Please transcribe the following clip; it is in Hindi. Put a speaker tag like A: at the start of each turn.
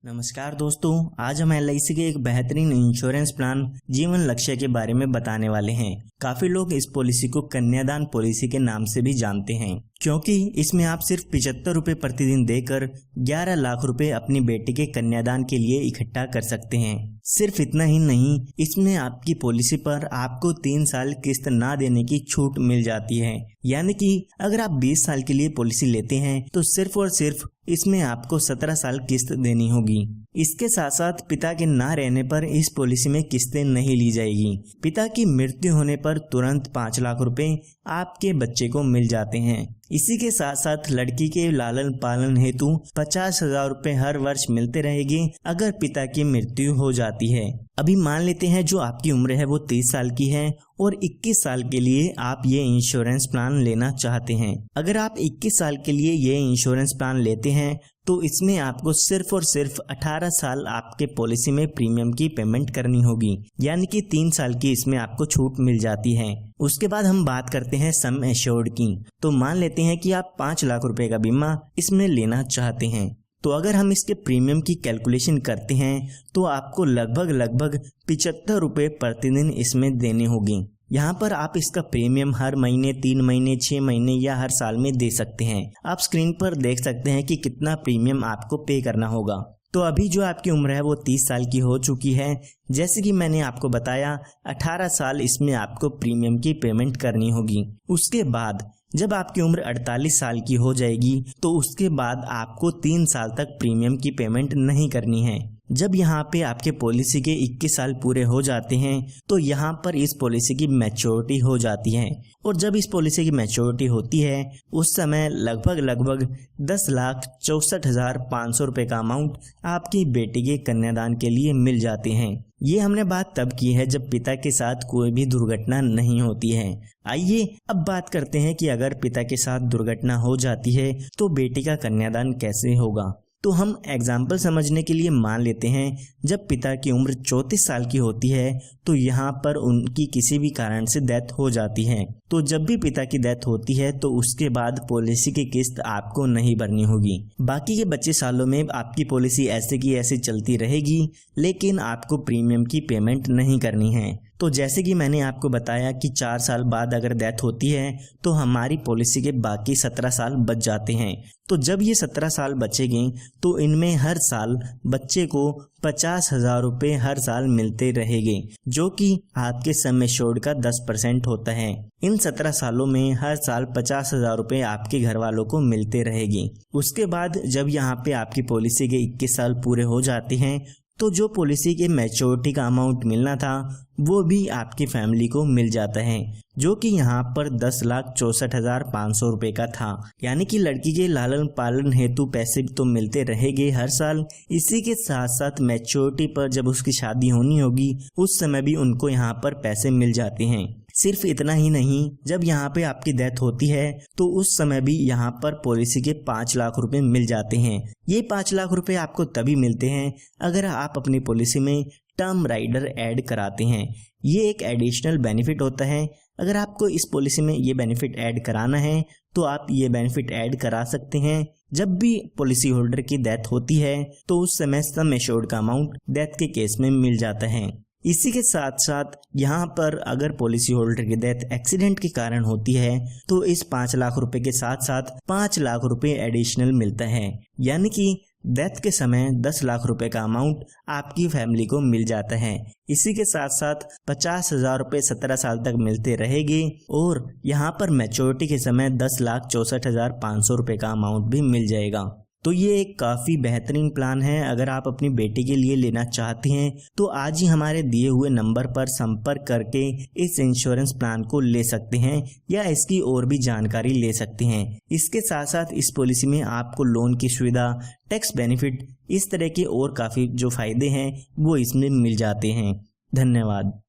A: नमस्कार दोस्तों, आज हम LIC के एक बेहतरीन इंश्योरेंस प्लान जीवन लक्ष्य के बारे में बताने वाले हैं। काफी लोग इस पॉलिसी को कन्यादान पॉलिसी के नाम से भी जानते हैं, क्योंकि इसमें आप सिर्फ 75 रुपए प्रतिदिन देकर 11 लाख रुपए अपनी बेटी के कन्यादान के लिए इकट्ठा कर सकते हैं। सिर्फ इतना ही नहीं, इसमें आपकी पॉलिसी पर आपको 3 साल किस्त ना देने की छूट मिल जाती है। यानी कि अगर आप 20 साल के लिए पॉलिसी लेते हैं तो सिर्फ और सिर्फ इसमें आपको 17 साल किस्त देनी होगी। इसके साथ साथ पिता के ना रहने पर इस पॉलिसी में किस्तें नहीं ली जाएगी। पिता की मृत्यु होने पर तुरंत 5 लाख रुपए आपके बच्चे को मिल जाते हैं। इसी के साथ साथ लड़की के लालन पालन हेतु 50,000 रुपए हर वर्ष मिलते रहेंगे अगर पिता की मृत्यु हो जाती है। अभी मान लेते हैं जो आपकी उम्र है वो 30 साल की है और 21 साल के लिए आप ये इंश्योरेंस प्लान लेना चाहते हैं। अगर आप 21 साल के लिए ये इंश्योरेंस प्लान लेते हैं तो इसमें आपको सिर्फ और सिर्फ 18 साल आपके पॉलिसी में प्रीमियम की पेमेंट करनी होगी, यानी कि 3 साल की इसमें आपको छूट मिल जाती है। उसके बाद हम बात करते हैं सम एश्योर्ड की। तो मान लेते हैं कि आप 5 लाख रुपए का बीमा इसमें लेना चाहते हैं। तो अगर हम इसके प्रीमियम की कैलकुलेशन करते हैं तो आपको लगभग 75 रुपए प्रतिदिन इसमें देने होंगे। यहाँ पर आप इसका प्रीमियम हर महीने, 3 महीने, 6 महीने या हर साल में दे सकते हैं। आप स्क्रीन पर देख सकते हैं कि कितना प्रीमियम आपको पे करना होगा। तो अभी जो आपकी उम्र है वो 30 साल की हो चुकी है। जैसे कि मैंने आपको बताया, 18 साल इसमें आपको प्रीमियम की पेमेंट करनी होगी। उसके बाद जब आपकी उम्र 48 साल की हो जाएगी तो उसके बाद आपको 3 साल तक प्रीमियम की पेमेंट नहीं करनी है। जब यहाँ पे आपके पॉलिसी के 21 साल पूरे हो जाते हैं तो यहाँ पर इस पॉलिसी की मैच्योरिटी हो जाती है, और जब इस पॉलिसी की मैच्योरिटी होती है उस समय लगभग 10,64,500 रुपए का अमाउंट आपकी बेटी के कन्यादान के लिए मिल जाते हैं। ये हमने बात तब की है जब पिता के साथ कोई भी दुर्घटना नहीं होती है। आइए अब बात करते हैं कि अगर पिता के साथ दुर्घटना हो जाती है तो बेटी का कन्यादान कैसे होगा। तो हम एग्जाम्पल समझने के लिए मान लेते हैं जब पिता की उम्र 34 साल की होती है तो यहाँ पर उनकी किसी भी कारण से डेथ हो जाती है। तो जब भी पिता की डेथ होती है तो उसके बाद पॉलिसी की किस्त आपको नहीं भरनी होगी। बाकी के बचे सालों में आपकी पॉलिसी ऐसे की ऐसे चलती रहेगी, लेकिन आपको प्रीमियम की पेमेंट नहीं करनी है। तो जैसे कि मैंने आपको बताया कि 4 साल बाद अगर डेथ होती है तो हमारी पॉलिसी के बाकी 17 साल बच जाते हैं। तो जब ये 17 साल बचेंगे तो इनमें हर साल बच्चे को 50,000 रुपए हर साल मिलते रहेंगे, जो कि आपके सम एश्योर्ड का 10% होता है। इन 17 सालों में हर साल 50,000 रुपए आपके घर वालों को मिलते रहेंगे। उसके बाद जब यहाँ पे आपकी पॉलिसी के 21 साल पूरे हो जाते हैं तो जो पॉलिसी के मैच्योरिटी का अमाउंट मिलना था वो भी आपकी फैमिली को मिल जाता है, जो कि यहाँ पर 10,64,500 रुपए का था। यानी कि लड़की के लालन पालन हेतु पैसे तो मिलते रहेंगे हर साल। इसी के साथ साथ मैच्योरिटी पर जब उसकी शादी होनी होगी उस समय भी उनको यहाँ पर पैसे मिल जाते हैं। सिर्फ इतना ही नहीं, जब यहाँ पे आपकी डेथ होती है तो उस समय भी यहाँ पर पॉलिसी के 5 लाख रुपए मिल जाते हैं। ये 5 लाख रुपए आपको तभी मिलते हैं अगर आप अपनी पॉलिसी में टर्म राइडर ऐड कराते हैं। ये एक एडिशनल बेनिफिट होता है। अगर आपको इस पॉलिसी में ये बेनिफिट ऐड कराना है तो आप ये बेनिफिट ऐड करा सकते हैं। जब भी पॉलिसी होल्डर की डेथ होती है तो उस समय सम एश्योर्ड का अमाउंट डेथ के केस में मिल जाता है। इसी के साथ साथ यहाँ पर अगर पॉलिसी होल्डर की डेथ एक्सीडेंट के कारण होती है तो इस 5 लाख रुपए के साथ साथ 5 लाख रुपए एडिशनल मिलता है। यानी कि डेथ के समय 10 लाख रुपए का अमाउंट आपकी फैमिली को मिल जाता है। इसी के साथ साथ 50,000 रुपए 17 साल तक मिलते रहेंगे, और यहाँ पर मैच्योरिटी के समय 10,64,500 रुपए का अमाउंट भी मिल जाएगा। तो ये एक काफ़ी बेहतरीन प्लान है। अगर आप अपनी बेटी के लिए लेना चाहते हैं तो आज ही हमारे दिए हुए नंबर पर संपर्क करके इस इंश्योरेंस प्लान को ले सकते हैं या इसकी और भी जानकारी ले सकते हैं। इसके साथ साथ इस पॉलिसी में आपको लोन की सुविधा, टैक्स बेनिफिट, इस तरह के और काफ़ी जो फायदे हैं वो इसमें मिल जाते हैं। धन्यवाद।